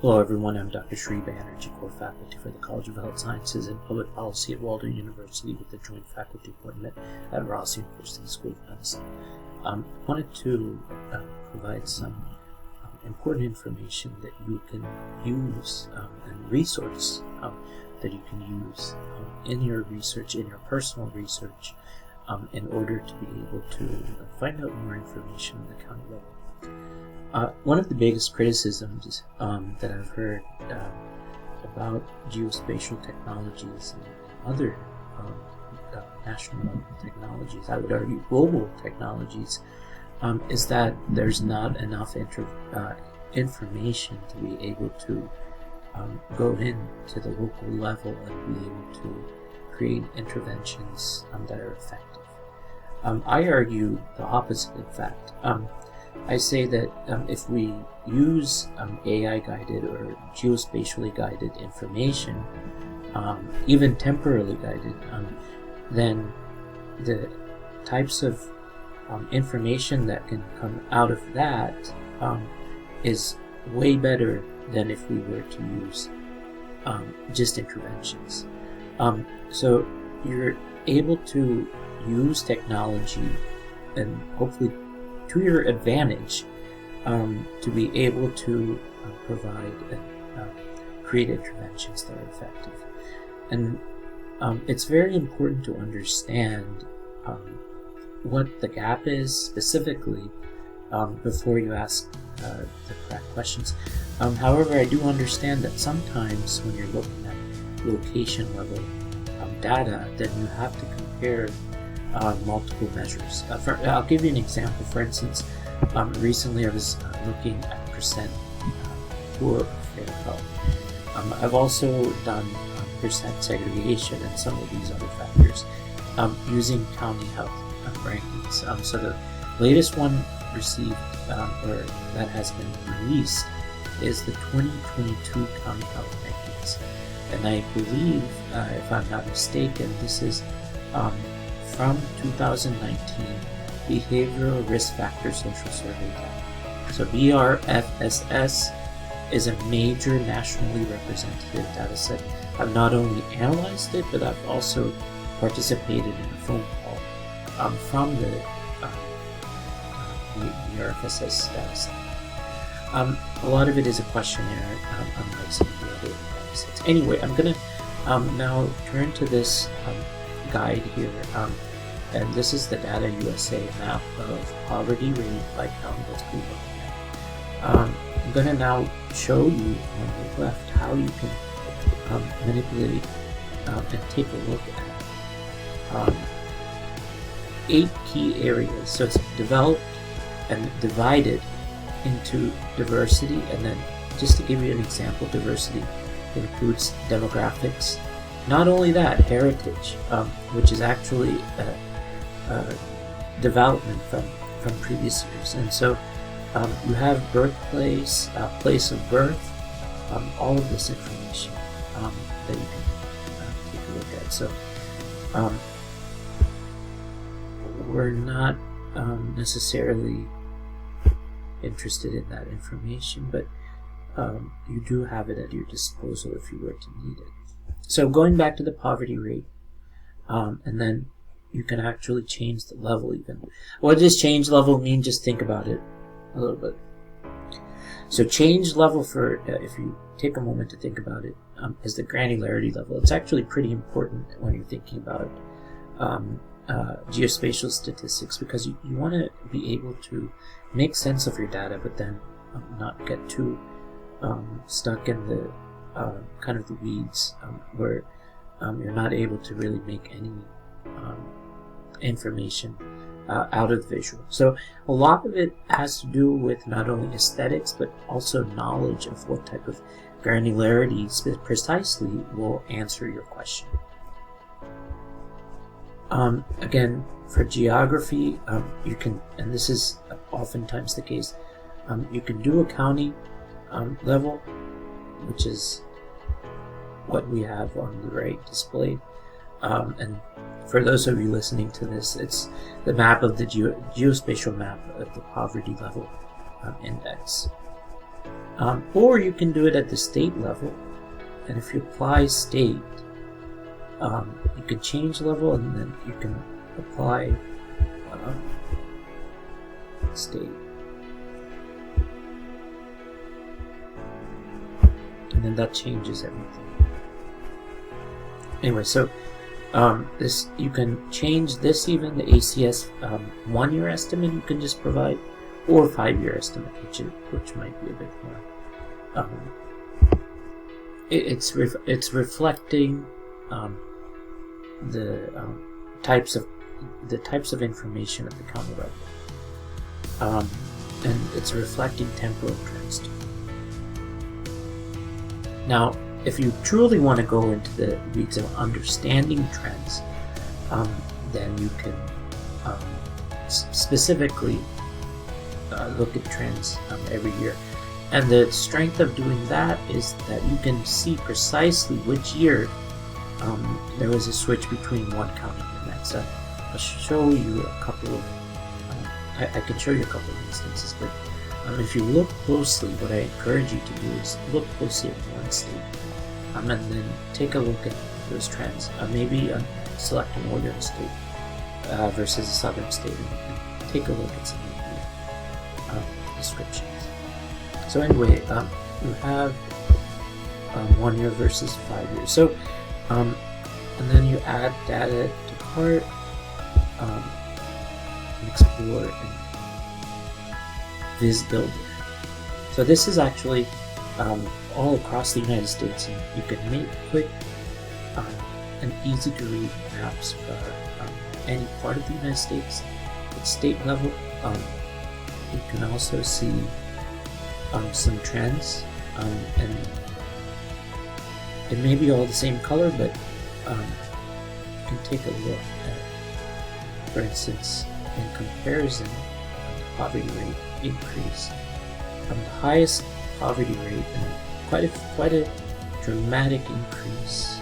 Hello everyone, I'm Dr. Sri Banerjee, core faculty for the College of Health Sciences and Public Policy at Walden University with the joint faculty appointment at Ross University School of Medicine. I wanted to provide some important information that you can use and resource that you can use in your research, in your personal research, in order to be able to find out more information at the county level. One of the biggest criticisms that I've heard about geospatial technologies and other national level technologies, I would argue global technologies, is that there's not enough information to be able to go into the local level and be able to create interventions that are effective. I argue the opposite, in fact. I say that if we use AI-guided or geospatially guided information, even temporally guided, then the types of information that can come out of that is way better than if we were to use just interventions. So you're able to use technology and hopefully to your advantage to be able to provide and create interventions that are effective. And it's very important to understand what the gap is specifically before you ask the correct questions. However, I do understand that sometimes when you're looking at location level data, then you have to compare multiple measures. I'll give you an example. For instance, recently I was looking at percent poor fair health. I've also done percent segregation and some of these other factors using county health rankings. So the latest one received or that has been released is the 2022 county health rankings, and I believe, if I'm not mistaken, this is from 2019 Behavioral Risk Factor Social Survey data. So BRFSS is a major nationally representative data set. I've not only analyzed it, but I've also participated in a phone call from the BRFSS data set. A lot of it is a questionnaire, unlike some of the other data sets. Anyway, I'm going to now turn to this guide here, and this is the Data USA map of poverty rate by county. Let's go look at. I'm going to now show you on the left how you can manipulate and take a look at 8 key areas. So it's developed and divided into diversity, and then just to give you an example, diversity includes demographics. Not only that, heritage, which is actually development from previous years. And so you have birthplace, place of birth, all of this information that you can take a look at. So we're not necessarily interested in that information, but you do have it at your disposal if you were to need it. So going back to the poverty rate, and then you can actually change the level even. What does change level mean? Just think about it a little bit. So change level, for if you take a moment to think about it, is the granularity level. It's actually pretty important when you're thinking about geospatial statistics, because you want to be able to make sense of your data, but then not get too stuck in the kind of the weeds where you're not able to really make any information out of the visual. So a lot of it has to do with not only aesthetics, but also knowledge of what type of granularity precisely will answer your question. Again, for geography, you can, and this is oftentimes the case, you can do a county level, which is what we have on the right displayed. And for those of you listening to this, it's the map of the geospatial map of the poverty level index. Or you can do it at the state level, and if you apply state, you can change level, and then you can apply state, and then that changes everything. Anyway, so this, you can change this, even the ACS 1-year estimate you can just provide, or 5-year estimate, which might be a bit more. It's reflecting the types of information at the county level, and it's reflecting temporal trends too. Now, if you truly want to go into the weeds of understanding trends, then you can specifically look at trends every year. And the strength of doing that is that you can see precisely which year there was a switch between one county and the next. I'll show you a couple of, I can show you a couple of instances, but if you look closely, what I encourage you to do is look closely at one state, and then take a look at those trends. Maybe select a northern state versus a southern state, and take a look at some of the descriptions. So anyway, you have 1 year versus 5 years. So, and then you add data to cart, and explore, and VIZ builder. So this is actually all across the United States, and you can make quick and easy to read maps for any part of the United States at state level. You can also see some trends, and it may be all the same color, but you can take a look at, for instance, in comparison, the poverty rate increase. The highest poverty rate, and quite a dramatic increase.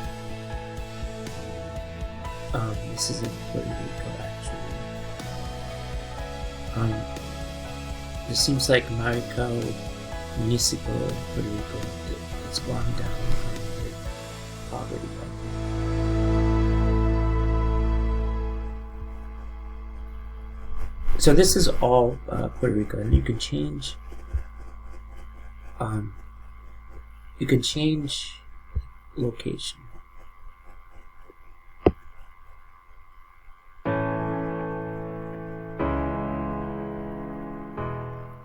This is in Puerto Rico, actually. It seems like Marico Municipal in Puerto Rico, it's gone down the poverty rate. So this is all Puerto Rico, and you can change. You can change location.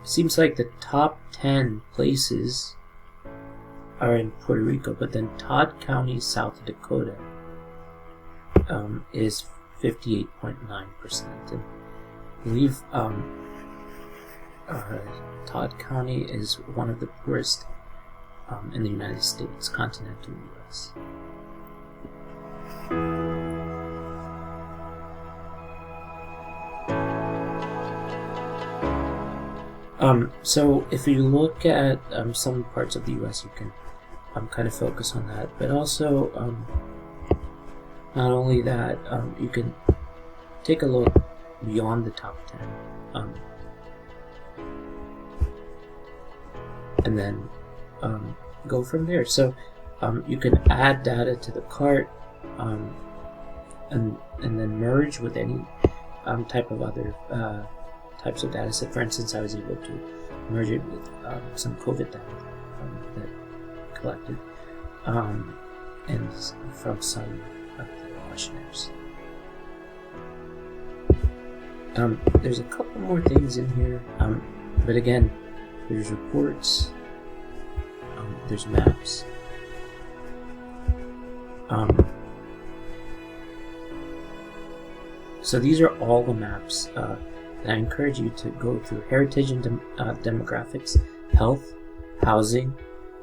Seems like the top 10 places are in Puerto Rico, but then Todd County, South Dakota, is 58.9%. And I believe Todd County is one of the poorest in the United States, continental U.S. So if you look at some parts of the U.S., you can kind of focus on that, but also not only that, you can take a look beyond the top 10, and then go from there. So you can add data to the cart, and then merge with any type of other types of data set. For instance, I was able to merge it with some COVID data that collected, and from some of the questionnaires. There's a couple more things in here, but again, there's reports, there's maps, so these are all the maps. And I encourage you to go through heritage and demographics, health, housing,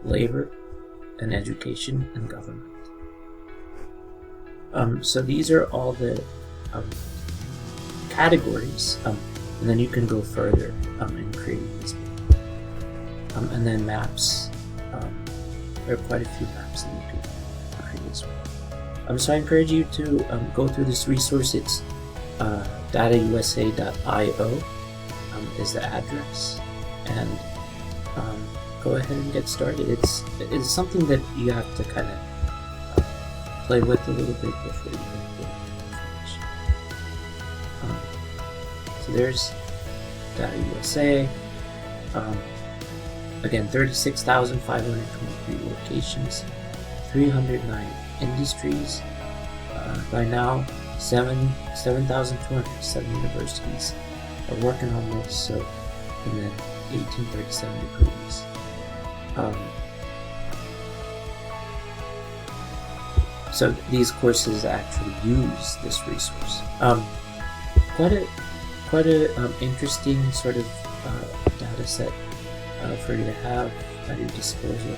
labor, and education and government. So these are all the categories, and then you can go further in creating this. And then maps. There are quite a few maps that you can create as well. So I encourage you to go through this resource. It's datausa.io is the address, and go ahead and get started. It's something that you have to kind of play with a little bit before you can get information. So there's Data USA. Again, 36,523 locations, 309 industries. By now, 7,207 universities are working on this. So, and then 1837 degrees. So these courses actually use this resource. Quite a interesting sort of data set for you to have at your disposal.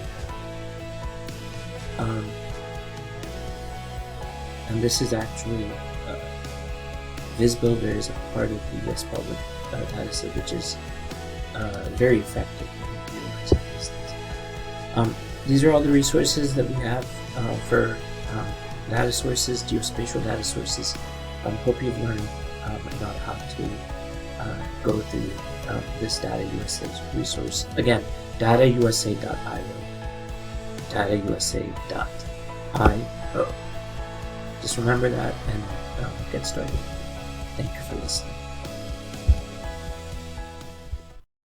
And this is actually VIZ Builder is a part of the US Public data set, which is very effective in utilizing these things. These are all the resources that we have for data sources, geospatial data sources. Hope you've learned about how to go through this Data USA resource. Again, datausa.io. Datausa.io. Just remember that and get started. Thank you for listening.